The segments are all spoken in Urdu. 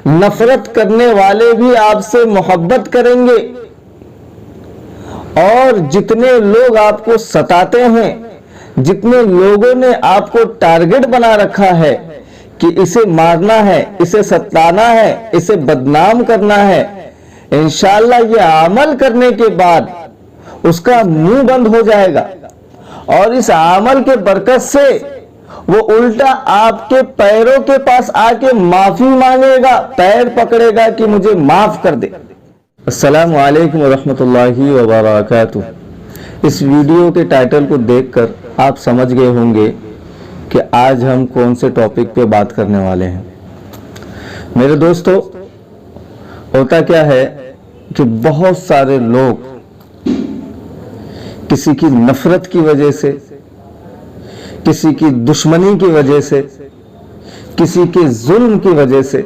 نفرت کرنے والے بھی آپ سے محبت کریں گے، اور جتنے لوگ آپ کو ستاتے ہیں، جتنے لوگوں نے آپ کو ٹارگٹ بنا رکھا ہے کہ اسے مارنا ہے، اسے ستانا ہے، اسے بدنام کرنا ہے، انشاءاللہ یہ عمل کرنے کے بعد اس کا منہ بند ہو جائے گا، اور اس عمل کے برکت سے وہ الٹا آپ کے پیروں کے پاس آ کے معافی مانگے گا، پیر پکڑے گا کہ مجھے معاف کر دے۔ السلام علیکم ورحمۃ اللہ وبرکاتہ۔ اس ویڈیو کے ٹائٹل کو دیکھ کر آپ سمجھ گئے ہوں گے کہ آج ہم کون سے ٹاپک پہ بات کرنے والے ہیں۔ میرے دوستو، ہوتا کیا ہے کہ بہت سارے لوگ کسی کی نفرت کی وجہ سے، کسی کی دشمنی کی وجہ سے، کسی کے ظلم کی وجہ سے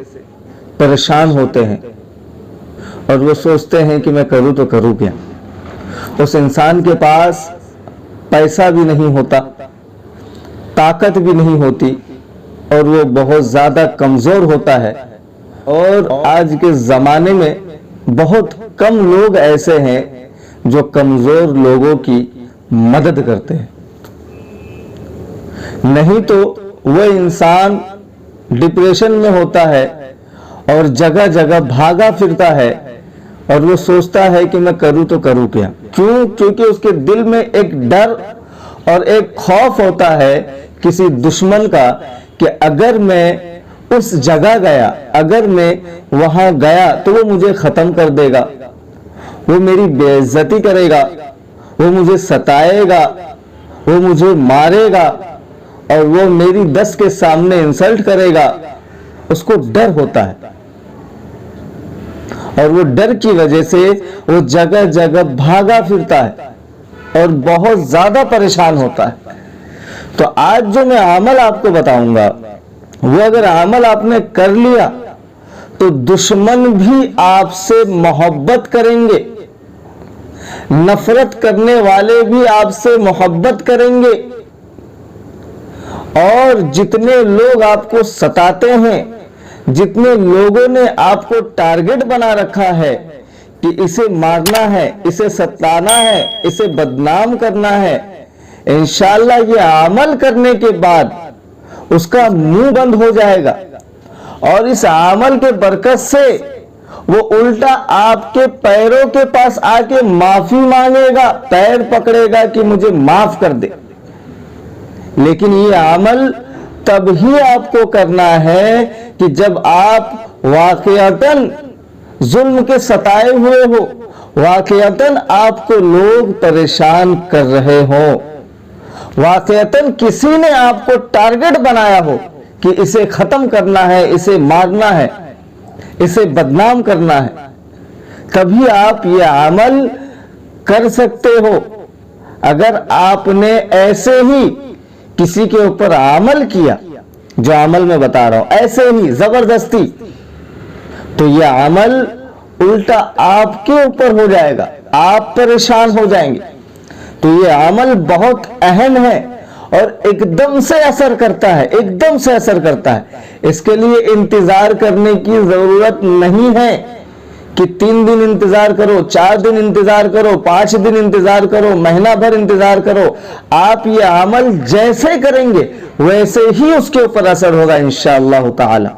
پریشان ہوتے ہیں، اور وہ سوچتے ہیں کہ میں کروں تو کروں کیا۔ اس انسان کے پاس پیسہ بھی نہیں ہوتا، طاقت بھی نہیں ہوتی، اور وہ بہت زیادہ کمزور ہوتا ہے، اور آج کے زمانے میں بہت کم لوگ ایسے ہیں جو کمزور لوگوں کی مدد کرتے ہیں۔ نہیں تو وہ انسان ڈپریشن میں ہوتا ہے اور جگہ جگہ بھاگا پھرتا ہے، اور وہ سوچتا ہے کہ میں کروں تو کروں کیا۔ کیوں؟ کیونکہ اس کے دل میں ایک ڈر اور ایک خوف ہوتا ہے کسی دشمن کا کہ اگر میں اس جگہ گیا، اگر میں وہاں گیا تو وہ مجھے ختم کر دے گا، وہ میری بے عزتی کرے گا، وہ مجھے ستائے گا، وہ مجھے مارے گا، اور وہ میری دس کے سامنے انسلٹ کرے گا۔ اس کو ڈر ہوتا ہے، اور وہ ڈر کی وجہ سے وہ جگہ جگہ بھاگا پھرتا ہے اور بہت زیادہ پریشان ہوتا ہے۔ تو آج جو میں عمل آپ کو بتاؤں گا، وہ اگر عمل آپ نے کر لیا تو دشمن بھی آپ سے محبت کریں گے، نفرت کرنے والے بھی آپ سے محبت کریں گے، اور جتنے لوگ آپ کو ستاتے ہیں، جتنے لوگوں نے آپ کو ٹارگٹ بنا رکھا ہے کہ اسے مارنا ہے، اسے ستانا ہے، اسے بدنام کرنا ہے، انشاءاللہ یہ عمل کرنے کے بعد اس کا منہ بند ہو جائے گا، اور اس عمل کے برکت سے وہ الٹا آپ کے پیروں کے پاس آ کے معافی مانگے گا، پیر پکڑے گا کہ مجھے معاف کر دے۔ لیکن یہ عمل تب ہی آپ کو کرنا ہے کہ جب آپ واقعتاً ظلم کے ستائے ہوئے ہو، واقعتاً آپ کو لوگ پریشان کر رہے ہوں، واقعتاً کسی نے آپ کو ٹارگٹ بنایا ہو کہ اسے ختم کرنا ہے، اسے مارنا ہے، اسے بدنام کرنا ہے، تبھی آپ یہ عمل کر سکتے ہو۔ اگر آپ نے ایسے ہی کسی کے اوپر عمل کیا، جو عمل میں بتا رہا ہوں، ایسے ہی زبردستی، تو یہ عمل الٹا آپ کے اوپر ہو جائے گا، آپ پریشان ہو جائیں گے۔ تو یہ عمل بہت اہم ہے اور ایک دم سے اثر کرتا ہے، ایک دم سے اثر کرتا ہے۔ اس کے لیے انتظار کرنے کی ضرورت نہیں ہے کہ 3 دن انتظار کرو، 4 دن انتظار کرو، 5 دن انتظار کرو، مہینہ بھر انتظار کرو۔ آپ یہ عمل جیسے کریں گے ویسے ہی اس کے اوپر اثر ہوگا انشاءاللہ تعالی،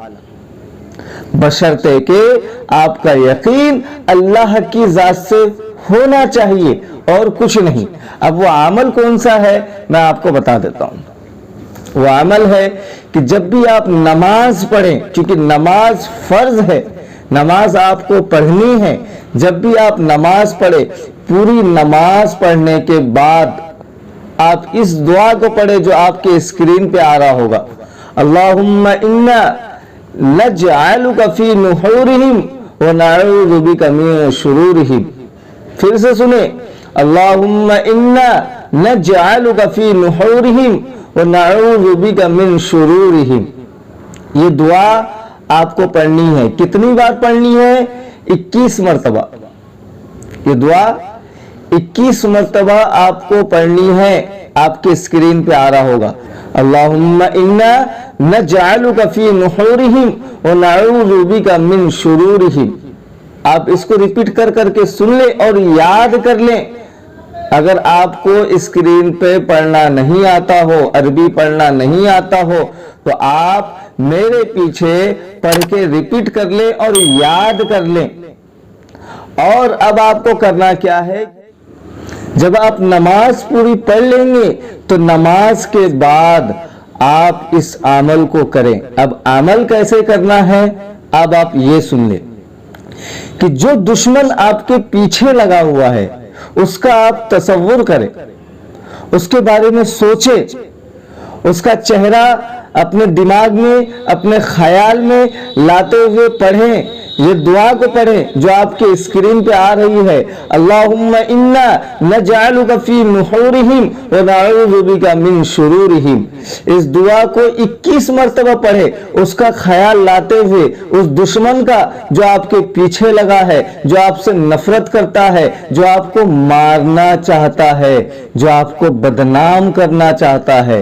بشرطے کہ آپ کا یقین اللہ کی ذات سے ہونا چاہیے اور کچھ نہیں۔ اب وہ عمل کون سا ہے میں آپ کو بتا دیتا ہوں۔ وہ عمل ہے کہ جب بھی آپ نماز پڑھیں، کیونکہ نماز فرض ہے، نماز آپ کو پڑھنی ہے، جب بھی آپ نماز پڑھیں، پوری نماز پڑھنے کے بعد آپ اس دعا کو پڑھیں جو آپ کے اسکرین پہ آ رہا ہوگا، اللہم انا نجعلک فی نحورہم ونعوذ بک من شرورہم۔ پھر سے سنیں، اللہم انا نجعلک فی نحورہم ونعوذ بک من شرورہم۔ یہ دعا آپ کو پڑھنی ہے۔ کتنی بار پڑھنی ہے؟ 21 مرتبہ۔ یہ دعا 21 مرتبہ آپ کو پڑھنی ہے، آپ کے اسکرین پہ آ رہا ہوگا، اللہم انا نجعلک فی نحورہم ونعوذ بک من شرورہم۔ آپ اس کو ریپیٹ کر کر کے سن لیں اور یاد کر لیں۔ اگر آپ کو اسکرین پہ پڑھنا نہیں آتا ہو، عربی پڑھنا نہیں آتا ہو، تو آپ میرے پیچھے پڑھ کے ریپیٹ کر لیں اور یاد کر لیں۔ اور اب آپ کو کرنا کیا ہے، جب آپ نماز پوری پڑھ لیں گے تو نماز کے بعد آپ اس عمل کو کریں۔ اب عمل کیسے کرنا ہے، اب آپ یہ سن لیں کہ جو دشمن آپ کے پیچھے لگا ہوا ہے اس کا آپ تصور کریں، اس کے بارے میں سوچیں، اس کا چہرہ اپنے دماغ میں، اپنے خیال میں لاتے ہوئے پڑھیں۔ یہ دعا کو پڑھیں جو آپ کے اسکرین پہ آ رہی ہے، اللہم انا نجعلک فی نحورہم ونعوذ بک من شرورہم۔ اس دعا کو 21 مرتبہ پڑھیں، اس کا خیال لاتے ہوئے، اس دشمن کا جو آپ کے پیچھے لگا ہے، جو آپ سے نفرت کرتا ہے، جو آپ کو مارنا چاہتا ہے، جو آپ کو بدنام کرنا چاہتا ہے،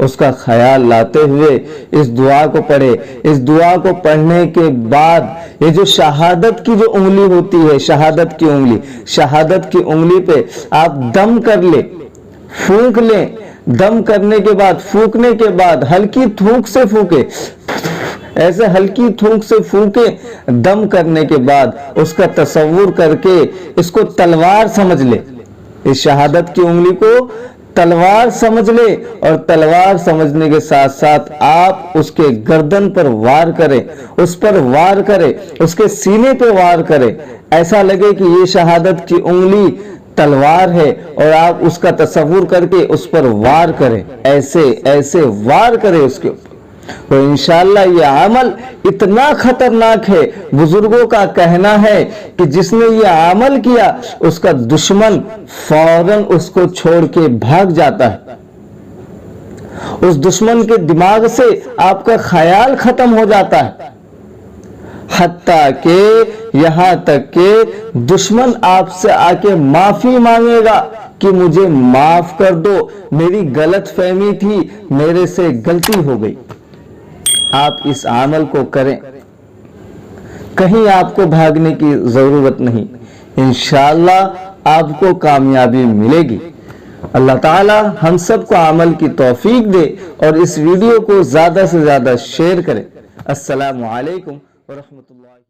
اس کا خیال لاتے ہوئے اس دعا کو پڑھے۔ اس دعا کو پڑھنے کے بعد یہ جو شہادت کی جو انگلی ہوتی ہے، شہادت کی انگلی، شہادت کی انگلی پہ آپ دم کر لیں، پھونک لیں۔ دم کرنے کے بعد، پھونکنے کے بعد ہلکی تھوک سے پھونکے، ایسے ہلکی تھوک سے پھونکے۔ دم کرنے کے بعد اس کا تصور کر کے اس کو تلوار سمجھ لے، اس شہادت کی انگلی کو تلوار سمجھ لے، اور تلوار سمجھنے کے ساتھ ساتھ آپ اس کے گردن پر وار کریں، اس پر وار کریں، اس کے سینے پہ وار کریں، ایسا لگے کہ یہ شہادت کی انگلی تلوار ہے، اور آپ اس کا تصور کر کے اس پر وار کریں، ایسے ایسے وار کریں اس کے اوپر۔ تو انشاءاللہ یہ عمل اتنا خطرناک ہے، بزرگوں کا کہنا ہے کہ جس نے یہ عمل کیا اس کا دشمن فوراً اس کو چھوڑ کے بھاگ جاتا ہے، اس دشمن کے دماغ سے آپ کا خیال ختم ہو جاتا ہے، حتیٰ کہ یہاں تک کہ دشمن آپ سے آ کے معافی مانگے گا کہ مجھے معاف کر دو، میری غلط فہمی تھی، میرے سے غلطی ہو گئی۔ آپ اس عمل کو کریں، کہیں آپ کو بھاگنے کی ضرورت نہیں، انشاءاللہ آپ کو کامیابی ملے گی۔ اللہ تعالی ہم سب کو عمل کی توفیق دے، اور اس ویڈیو کو زیادہ سے زیادہ شیئر کریں۔ السلام علیکم ورحمۃ اللہ۔